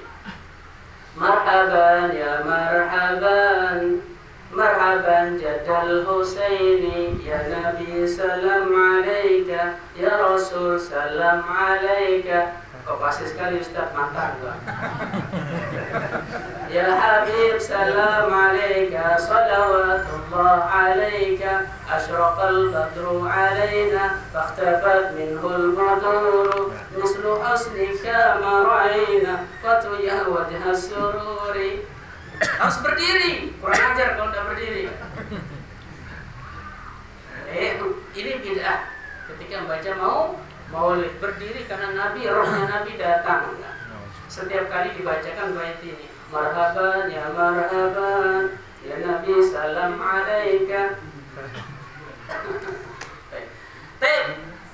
Marhaban ya marhaban, marhaban jadal Husaini, ya Nabi salam alaika, ya Rasul salam alaika. Kok pasti sekali Ustaz, mantap gua. Ya Habib salam alaika, salawatullah alaika, asyraqal badru alaina, fakhtafat minhul badru, mislu husnika mara'ina, qatuya wajhas sururi. Harus berdiri, kurang ajar kalau tidak berdiri. Ini bid'ah. Ketika membaca maulid berdiri karena Nabi, rohnya Nabi datang. Setiap kali dibacakan bait ini, marhaban ya marhaban ya Nabi salam alaika.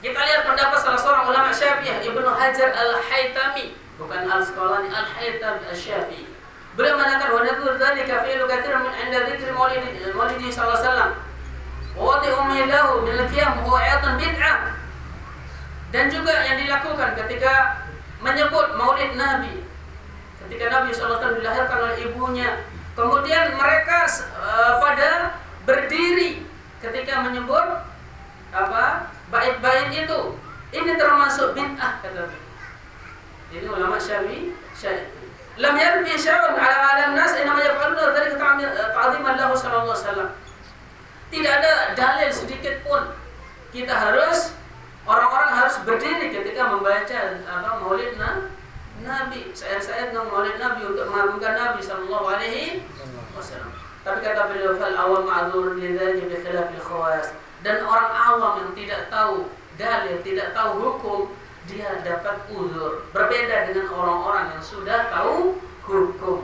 Kita lihat pendapat salah seorang ulama Syafi'iyah, Ibnu Hajar al-Haytami, bukan al-Asqalani, al-Haytami al-Syafi'i. Beliau mengatakan wa naqul dzalika fi'lu katsir min 'inda dzikri maulidi sallallahu alaihi wasallam. Wa lahu min al-qiyam huwa ayatan bid'ah. Dan juga yang dilakukan ketika menyebut maulid Nabi, ketika Nabi SAW dilahirkan oleh ibunya. Kemudian mereka pada berdiri ketika menyebut bait-bait itu. Ini termasuk bid'ah kata beliau. Ini ulama Syafi'i. Lam yarbi syar'un 'ala an-nas inma yaf'aluna dzalika ta'dhiman lahu sallallahu alaihi wasallam. Tidak ada dalil sedikit pun kita orang-orang harus berdiri ketika membaca Maulid Nabi, sayat-sayat Maulid Nabi untuk mengagungkan Nabi sallallahu alaihi wasallam. Tapi kata beliau fal awam ma'dzur lidzalika bi khilafil khawas. Dan orang awam yang tidak tahu dalil, tidak tahu hukum, dia dapat uzur. Berbeda dengan orang-orang yang sudah tahu hukum.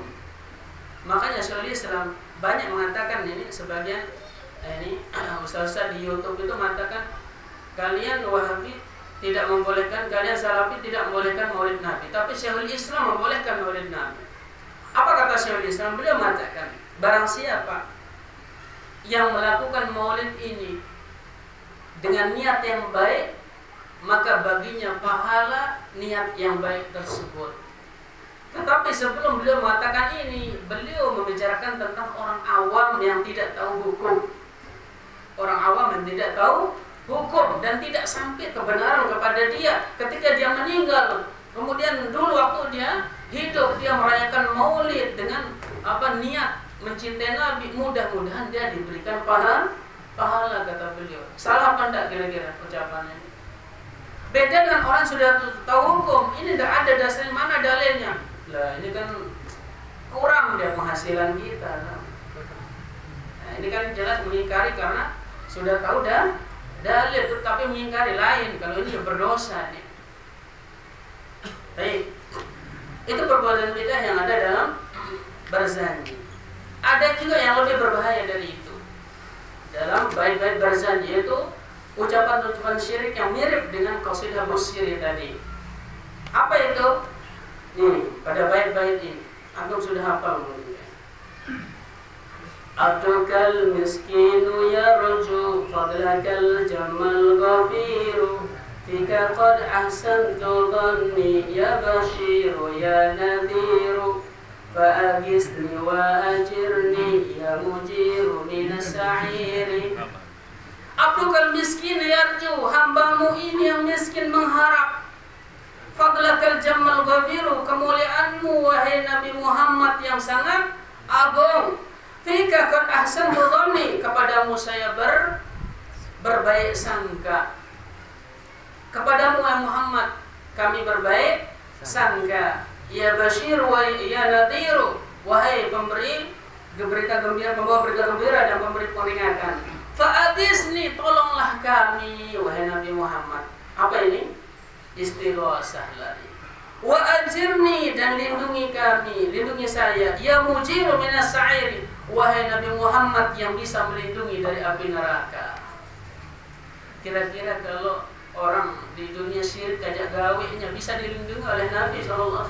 Makanya Syaikhul Islam banyak mengatakan ini, sebagian ustaz-ustaz di YouTube itu mengatakan kalian Wahabi tidak membolehkan, kalian Salafi tidak membolehkan Maulid Nabi, tapi Syaikhul Islam membolehkan Maulid Nabi. Apa kata Syaikhul Islam? Beliau mengatakan, barang siapa yang melakukan Maulid ini dengan niat yang baik, maka baginya pahala niat yang baik tersebut. Tetapi sebelum beliau mengatakan ini, beliau membicarakan tentang orang awam yang tidak tahu hukum. Orang awam yang tidak tahu hukum dan tidak sampai kebenaran kepada dia ketika dia meninggal. Kemudian dulu waktu dia hidup, dia merayakan Maulid dengan niat mencintai Nabi. Mudah-mudahan dia diberikan pahala kata beliau. Salah apa enggak kira-kira ucapannya? Beda dengan orang sudah tahu hukum. Ini tidak ada dasarnya, mana dalilnya? Lah ini kan kurang dia penghasilan kita. Nah, ini kan jelas mengingkari karena sudah tahu dan dalil, tetapi mengingkari lain. Kalau ini berdosa nih. Baik. Itu perbuatan bid'ah yang ada dalam berzanji. Ada juga yang lebih berbahaya dari itu. Dalam bait-bait berzanji itu ucapan-ucapan syirik yang mirip dengan qasidah Busiri tadi. Apa itu? Ini pada bait-bait ini. Antum sudah hafal mungkin. Abdukal miskinu yarju fadlakal jamal ghafiru fika qad ahsantu dhanni ya bashiru ya nadhiru fa'agisni wa ajirni ya mujiru minas sa'iri. Abdukal miskin yarju, hambamu ini yang miskin mengharap. Fadlakal jamal ghafiru, kemuliaanmu wahai Nabi Muhammad yang sangat agung. Fika qad ahsantu dhanni, kepadamu saya berbaik sangka. Kepadamu wahai Muhammad kami berbaik sangka. Ya Bashir wa ya Nadhiru, wahai pemberi berita gembira, pembawa berita gembira dan pemberi peringatan. Fa'adisni, tolonglah kami wahai Nabi Muhammad. Apa ini? Istighosah lari. Wa ajirni, dan lindungi kami, lindungi saya. Ya mujiru minas sa'iri, wahai Nabi Muhammad yang bisa melindungi dari api neraka. Kira-kira kalau orang di dunia syirik ajak gawenya bisa dilindungi oleh Nabi SAW?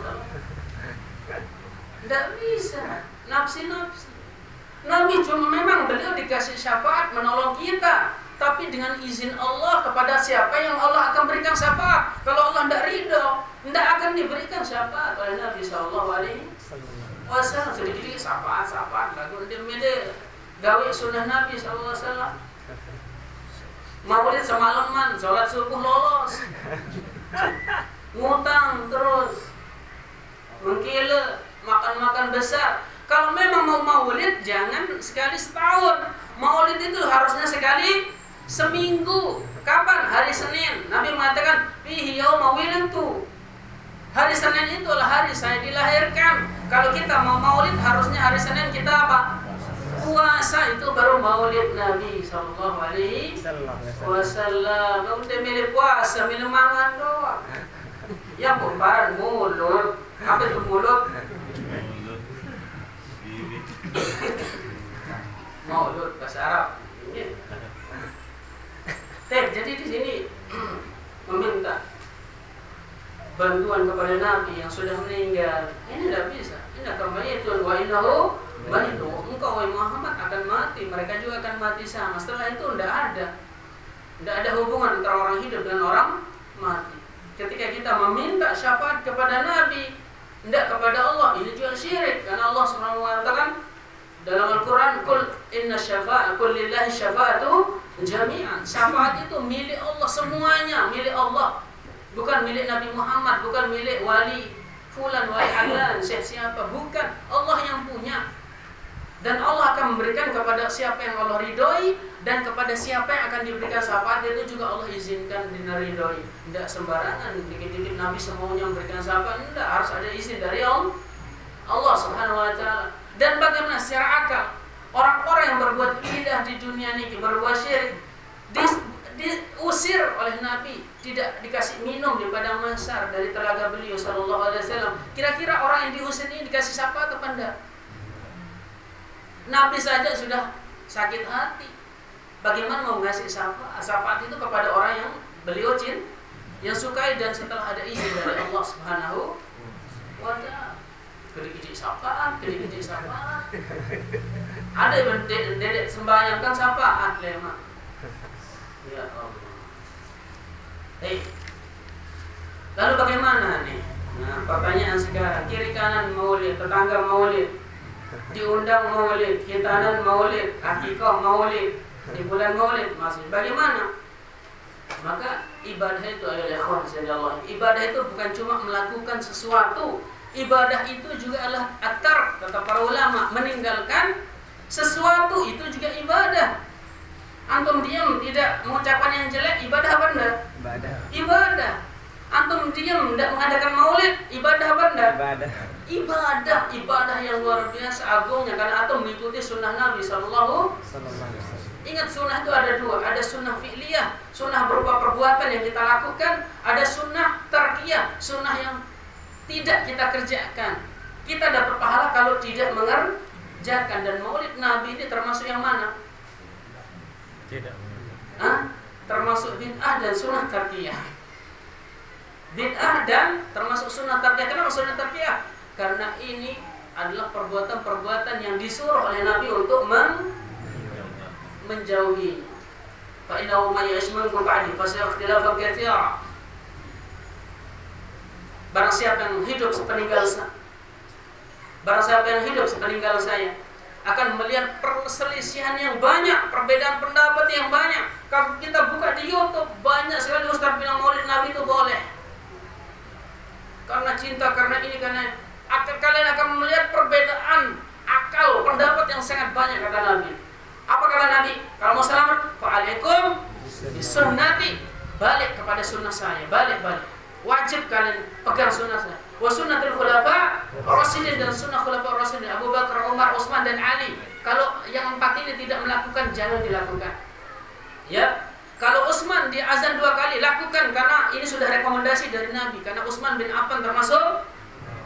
Tidak bisa. Nafsi-nafsi. Nabi cuma memang beliau dikasih syafaat menolong kita, tapi dengan izin Allah kepada siapa yang Allah akan berikan syafaat. Kalau Allah tidak ridho, tidak akan diberikan syafaat oleh Nabi Sallallahu Alaihi Wasallam. Sedikit syafaat lagu dia gawe sunnah Nabi Sallallahu Alaihi Wasallam. Maulid semalaman, sholat subuh lolos, ngutang terus, mengkile, makan besar. Kalau memang mau maulid, jangan sekali setahun. Maulid itu harusnya sekali seminggu. Kapan? Hari Senin. Nabi mengatakan, fihi yauma wulidtu. Hari Senin itu adalah hari saya dilahirkan. Kalau kita mau maulid, harusnya hari Senin kita apa? Puasa. Itu baru maulid Nabi Sallallahu Alaihi Wasallam. Kamu udah milih puasa, milih mangan doang. Ya bukan mulut. Apa itu mulut? Maulud bahasa Arab. Jadi di sini meminta bantuan kepada Nabi yang sudah meninggal. Ini tidak bisa. Ini kembali itu wa innahu maitun. Engkau wahai Muhammad akan mati, mereka juga akan mati sama. Setelah itu tidak ada hubungan antara orang hidup dengan orang mati. Ketika kita meminta syafaat kepada Nabi, tidak kepada Allah, ini juga syirik. Karena Allah SWT mengatakan dalam Al-Quran, Qul inna syafa'at, Qul lillahi syafa'atu jami'an. Syafaat itu milik Allah, semuanya milik Allah. Bukan milik Nabi Muhammad, bukan milik wali fulan, wali alan, siapa, bukan. Allah yang punya. Dan Allah akan memberikan kepada siapa yang Allah ridhoi, dan kepada siapa yang akan diberikan syafaat itu juga Allah izinkan diridhoi. Tidak sembarangan dikit-dikit Nabi semuanya memberikan syafaat, tidak, harus ada izin dari Allah Subhanahu wa taala. Dan bagaimana secara akal orang-orang yang berbuat bidah di dunia ini, berbuat syirik, diusir oleh Nabi, tidak dikasih minum di padang mahsyar dari telaga beliau sallallahu alaihi wasallam. Kira-kira orang yang diusir ini dikasih syafaat apa enggak? Nabi saja sudah sakit hati. Bagaimana mau ngasih syafaat? Syafaat itu kepada orang yang beliau yang sukai dan setelah ada izin dari Allah Subhanahu wa taala. Gede-gede syafaat. Ada yang dedek sembahyang kan syafaat lemah. Ya Allah. Lalu bagaimana nih? Nah, pertanyaan sekarang, kiri kanan maulid, tetangga maulid, diundang maulid, khitanan maulid, akikah maulid, di bulan maulid masih. Bagaimana? Maka ibadah itu adalah ikhwan Allah. Ibadah itu bukan cuma melakukan sesuatu. Ibadah itu juga adalah akar, kata para ulama, meninggalkan sesuatu itu juga ibadah. Antum diam tidak mengucapkan yang jelek, ibadah apa enggak? Ibadah. Antum diam tidak mengadakan maulid, ibadah apa enggak? Ibadah yang luar biasa agungnya, karena antum mengikuti sunnah Nabi sallallahu alaihi wasallam. Ingat, sunnah itu ada dua, ada sunnah fi'liyah, sunnah berupa perbuatan yang kita lakukan, ada sunnah tarkiyah, sunnah yang tidak kita kerjakan. Kita dapat pahala kalau tidak mengerjakan. Dan maulid Nabi ini termasuk yang mana? Tidak. Termasuk bid'ah dan sunnah tarkiyah. Bid'ah dan termasuk sunnah tarkiyah. Kenapa sunnah tarkiyah? Karena ini adalah perbuatan-perbuatan yang disuruh oleh Nabi untuk menjauhi. Fa innahu may ya'ish minkum ba'di fasayara ikhtilafan katsira. Barang siapa yang hidup sepeninggal saya akan melihat perselisihan yang banyak, perbedaan pendapat yang banyak. Kalau kita buka di YouTube, banyak sekali ustaz bilang maulid Nabi itu boleh. Karena cinta, karena ini, karena kalian akan melihat perbedaan akal, pendapat yang sangat banyak, kata Nabi. Apa kata Nabi? Kalau mau selamat, fa'alaikum bisunnati, balik kepada sunnah saya, balik. Wajib kalian pegang sunnah saya. Wa sunnatul khulafa ar-rasyidin, dan sunnah khulafa ar-rasyidin, Abu Bakar, Umar, Utsman dan Ali. Kalau yang empat ini tidak melakukan, jangan dilakukan. Ya. Kalau Utsman di azan 2 kali, lakukan, karena ini sudah rekomendasi dari Nabi. Karena Utsman bin Affan termasuk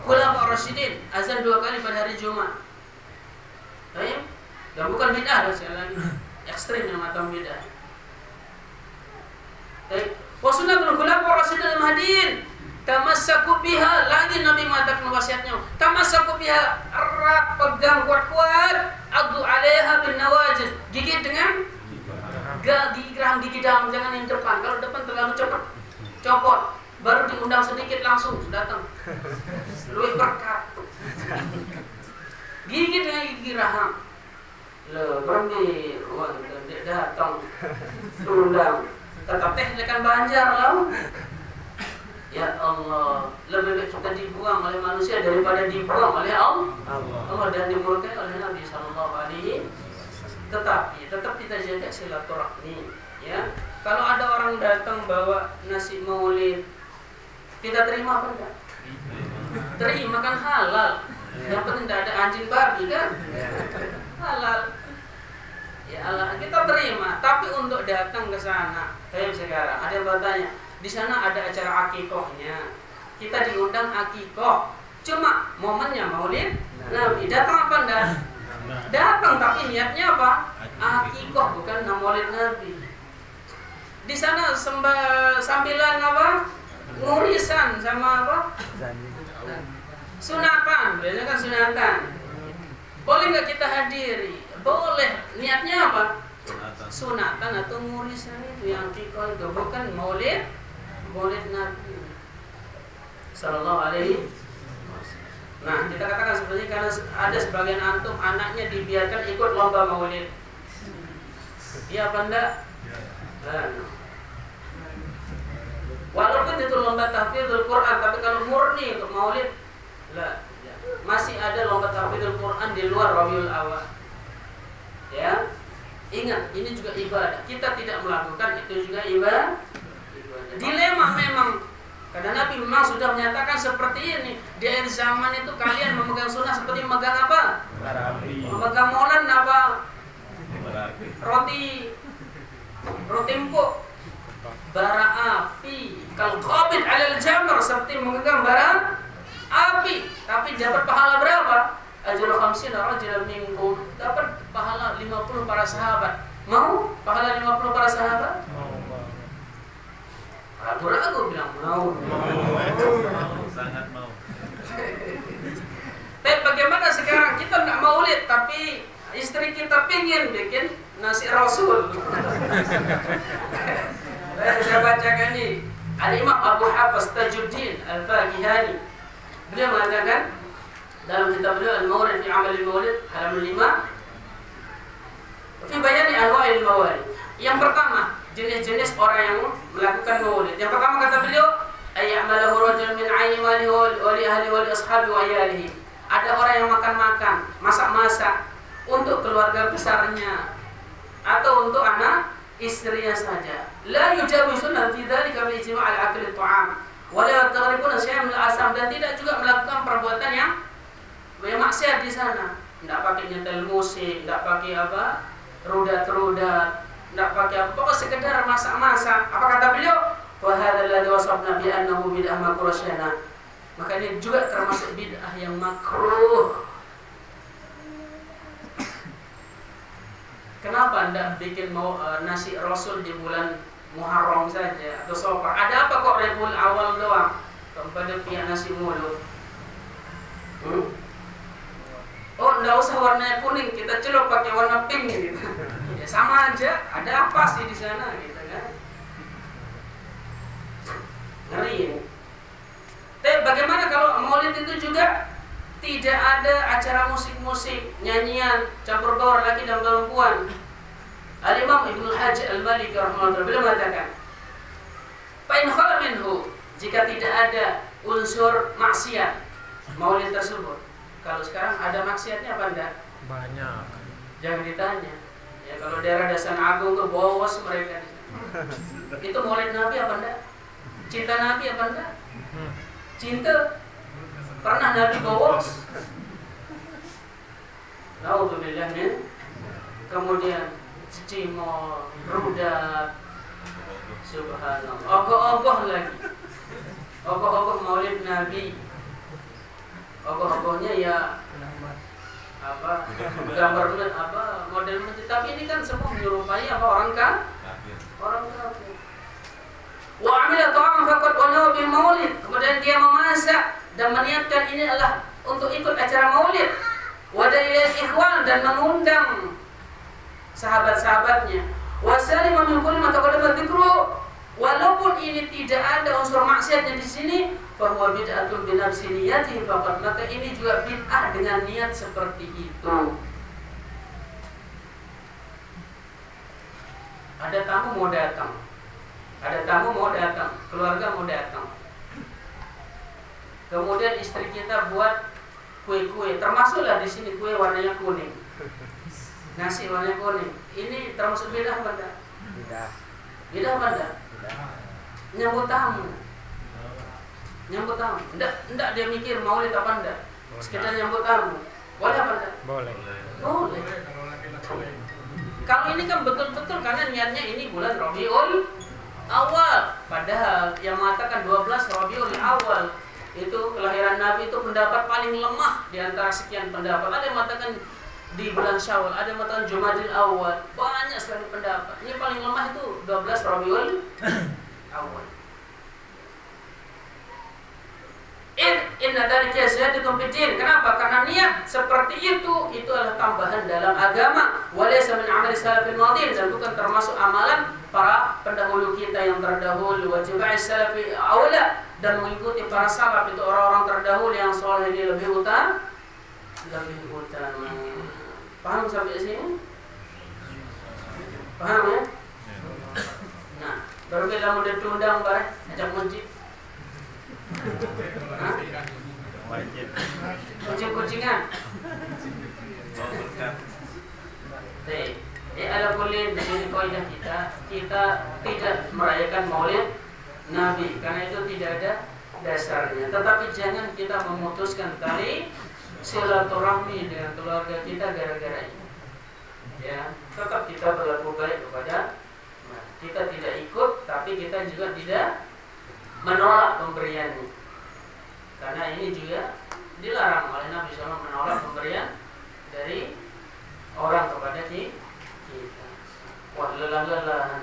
khulafa ar-rasyidin, azan 2 kali pada hari Jumat. Baik? Dan bukan bid'ah, sekali lagi. Ekstrim yang macam bid'ah. Baik. Wa sunnatul khulafa ar-rasyidin al-mahdiyyin tamassaku biha, lagi Nabi mengatakan wasiatnya, tamassaku biha, erat, pegang kuat-kuat, addu 'alaiha bin nawajid, gigit dengan gigi geraham gigi dalam, jangan yang depan. Kalau depan terlalu cepat copot, baru diundang sedikit langsung datang. Luwih berkat. Gigit dengan gigi geraham. Loh, berhenti, datang, diundang. Tetap teh lekan Banjar lah. Ya Allah, lebih baik kita dibuang oleh manusia daripada dibuang oleh Allah dan dimurkai oleh Nabi sallallahu alaihi. Tetapi tetap kita jaga silaturahmi, ya. Kalau ada orang datang bawa nasi maulid, kita terima apa enggak? Terima, kan halal. Yang penting tidak ada anjing babi kan? Halal. Ya Allah, kita terima. Tapi untuk datang ke sana, kayak sekarang ada yang bertanya, di sana ada acara akikohnya, kita diundang akikoh, cuma momennya maulid Nabi, datang apa enggak? Datang, tapi niatnya apa? Akikoh, bukan maulid Nabi. Di sana sambilan apa? Ngurisan sama apa? Sunatan, biasanya kan sunatan. Boleh nggak kita hadiri? Boleh. Niatnya apa? Sunatan atau ngurisan itu yang akikoh itu, bukan maulid Nabi sallallahu alaihi wasallam. Nah, kita katakan seperti karena ada sebagian antum anaknya dibiarkan ikut lomba maulid. Iya apa enggak? Nah. Walaupun itu lomba tahfidzul Quran, tapi kalau murni untuk maulid, lah, masih ada lomba tahfidzul Quran di luar Rabiul Awal. Ya, ingat ini juga ibadah. Kita tidak melakukan itu juga ibadah. Dilema memang. Karena Nabi memang sudah menyatakan seperti ini. Di akhir zaman itu kalian memegang sunnah seperti memegang apa? Memegang molen apa? Roti empuk. Bara api. Kalau qabid 'alal jamr seperti memegang bara api. Tapi dapat pahala berapa? Ajrul 50 rajulan minkum. Dapat pahala 50 para sahabat. Mau pahala 50 para sahabat? Ragu-ragu bilang mau. Sangat mau. Tapi bagaimana sekarang kita nggak maulid tapi istri kita pingin bikin nasi rasul. Saya bacakan ini Al-Imam Abu Hafiz Tajuddin Al-Fakihani. Beliau mengatakan dalam kitab beliau Al-Mawrid fi Amal Al-Mawlid halaman 5 fi bayani anwa'il mawalid. Yang pertama, jenis-jenis orang yang melakukan maulid. Yang pertama kata beliau, ayyamalahu rajul min 'aini malihi wa li ahli wa li ashabi wa iyalihi. Ada orang yang makan-makan, masak-masak untuk keluarga besarnya atau untuk anak istrinya saja. La yujawizuna fi dzalika bi ijma' al-akli at-ta'am wa la yataghribuna syai'an min al-asam, dan tidak juga melakukan perbuatan yang maksiat di sana. Tidak pakai nyetel musik, tidak pakai apa? Rudat-rudat, tidak pakai apa, pokoknya sekedar masak-masak. Apa kata beliau? Wa hadzal ladzi wasafna bi annahu bid'ah makruh. Maka ini juga termasuk bid'ah yang makruh. Kenapa anda bikin nasi rasul di bulan Muharram saja atau Safar? Ada apa kok Rabiul Awal doang? Kepada pihak nasi mulut. Oh, enggak usah warnanya kuning, kita celup pakai warna pink gitu. Ya sama aja, ada apa sih di sana gitu kan? Ngeri ini. Tapi bagaimana kalau maulid itu juga tidak ada acara musik-musik, nyanyian, campur baur laki dan perempuan? Al-Imam Ibnu Hajj Al-Maliki rahimahullah beliau mengatakan, "Fa in khala minhu," jika tidak ada unsur maksiat maulid tersebut. Kalau sekarang ada maksiatnya apa enggak? Banyak. Jangan ditanya. Ya kalau daerah Dasan Agung ke bos mereka. Itu maulid Nabi apa enggak? Cinta Nabi apa enggak? Cinta. Pernah Nabi bos? Nauzubillah min. Kemudian cimol, rudat. Subhanallah. Ogoh-ogoh lagi. Ogoh-ogoh maulid Nabi. Ogoh-ogohnya ya apa gambar apa model masjid, tapi ini kan semua menyerupai apa orang kafir. Wa amila ta'am faqad wa bil maulid, kemudian dia memasak dan meniatkan ini adalah untuk ikut acara maulid. Wa dalil ikhwan, dan mengundang sahabat-sahabatnya. Wa salima min kulli ma taqaddama dzikru, walaupun ini tidak ada unsur maksiatnya di sini, bahwa bid'atun bi nafsi niyatihi faqat, maka ini juga bid'ah dengan niat seperti itu. Ada tamu mau datang, keluarga mau datang. Kemudian istri kita buat kue-kue, termasuklah di sini kue warnanya kuning, nasi warnanya kuning. Ini termasuk bid'ah apa enggak? Bid'ah apa enggak? Nyambut tamu. Enggak dia mikir maulid apa enggak? Sekedar nyambut tamu. Boleh apa enggak? Boleh. Kalau ini kan betul-betul karena niatnya ini bulan Rabiul Awal. Padahal yang mengatakan 12 Rabiul Awal itu kelahiran Nabi itu pendapat paling lemah di antara sekian pendapat. Ada yang mengatakan di bulan Syawal, ada yang mengatakan Jumadil Awal. Banyak sekali pendapat. Ini paling lemah itu 12 Rabiul Awal. Inna dzalika ziyadatun fid din. Kenapa? Karena niat seperti itu adalah tambahan dalam agama. Wa laysa min amali salafil madin, dan bukan termasuk amalan para pendahulu kita yang terdahulu. Wa jama'i salafi aula dan mengikuti para salaf itu orang-orang terdahulu yang soleh ini lebih utama. Paham sampai sini? Paham ya? Nah, baru kita mau diundang bareng ajak masjid. Wajib. Kucing-kucingan. Ala kulli dari kaidah kita tidak merayakan Maulid Nabi karena itu tidak ada dasarnya. Tetapi jangan kita memutuskan tali silaturahmi dengan keluarga kita gara-gara ini. Ya, tetap kita berlaku baik kepada kita, tidak ikut, tapi kita juga tidak menolak pemberiannya. Karena ini juga dilarang oleh Nabi SAW, menolak pemberian dari orang kepada kita. Wah, lelah-lelahan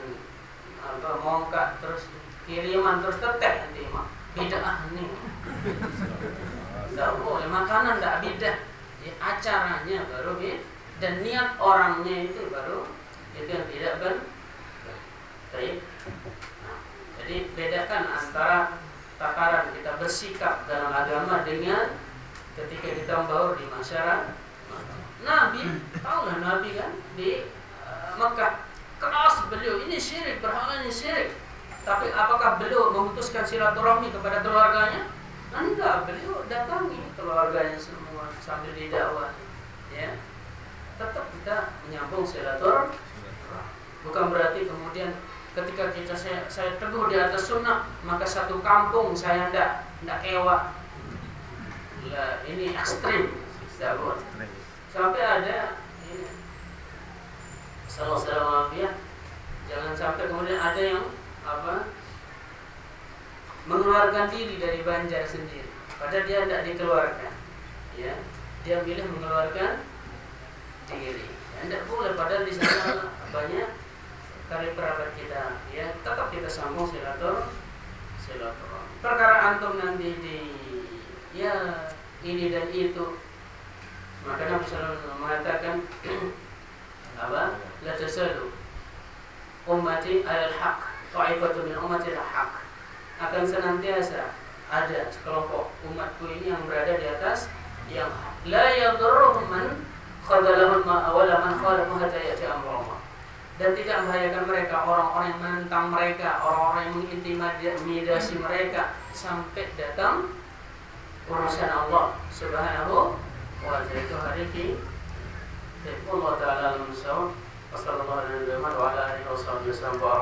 mongkak terus kiriman terus teteh nanti mah bid'ah nih. Tidak boleh, makanan tidak bidah ya, acaranya baru bid dan niat orangnya itu baru itu yang tidak baik. Jadi bedakan antara takaran kita bersikap dalam agama dengan ketika kita membaur di masyarakat. Nabi, tahulah Nabi kan di Mekah keras beliau, ini syirik, berhala ini syirik. Tapi apakah beliau memutuskan silaturahmi kepada keluarganya? Enggak, beliau datangi keluarganya semua sambil didakwah. Ya, tetap kita menyambung silaturahmi. Bukan berarti kemudian ketika saya teguh di atas sunnah, maka satu kampung saya ndak kewak. Lah, ini ekstrim, tidak boleh. Sampai ada ini, salam ya, jangan sampai kemudian ada yang mengeluarkan diri dari Banjar sendiri, padahal dia tidak dikeluarkan. Ya, dia pilih mengeluarkan diri. Tidak boleh, padahal di sana banyak kali kerabat kita. Ya, tetap kita sambung silaturahmi. Perkara antum nanti di ya ini dan itu, maka Nabi SAW mengatakan la tasalu ummati alal haq, ta'ifatu min ummati al haq. Akan senantiasa ada sekelompok umatku ini yang berada di atas yang la yadurruhum man khadalahum awala man khalafu hatta ya'ti amrullah. Dan tidak membahayakan mereka orang-orang yang menentang mereka, orang-orang yang mengintimidasi mereka sampai datang urusan Allah Subhanahu wa ta'ala. Itu hari ini Allah Ta'ala al-Musawwar. Wassalamualaikum warahmatullahi wabarakatuh.